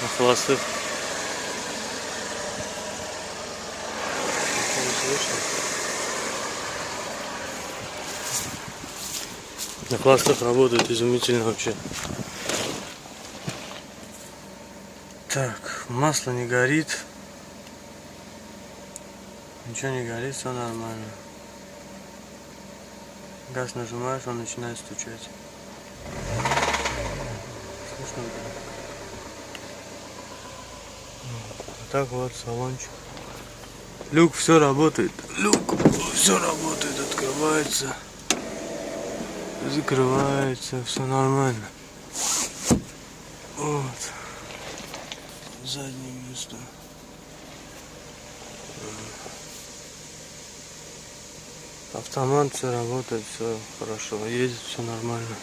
на холостых. На холостых работает изумительно вообще. Так, масло не горит. Ничего не горит, все нормально. Газ нажимаешь, он начинает стучать. Слышно? Вот так вот салончик. Люк все работает. Люк все работает, открывается, закрывается, все нормально. Вот. Заднее место. Автомат все работает, все хорошо, едет, все нормально.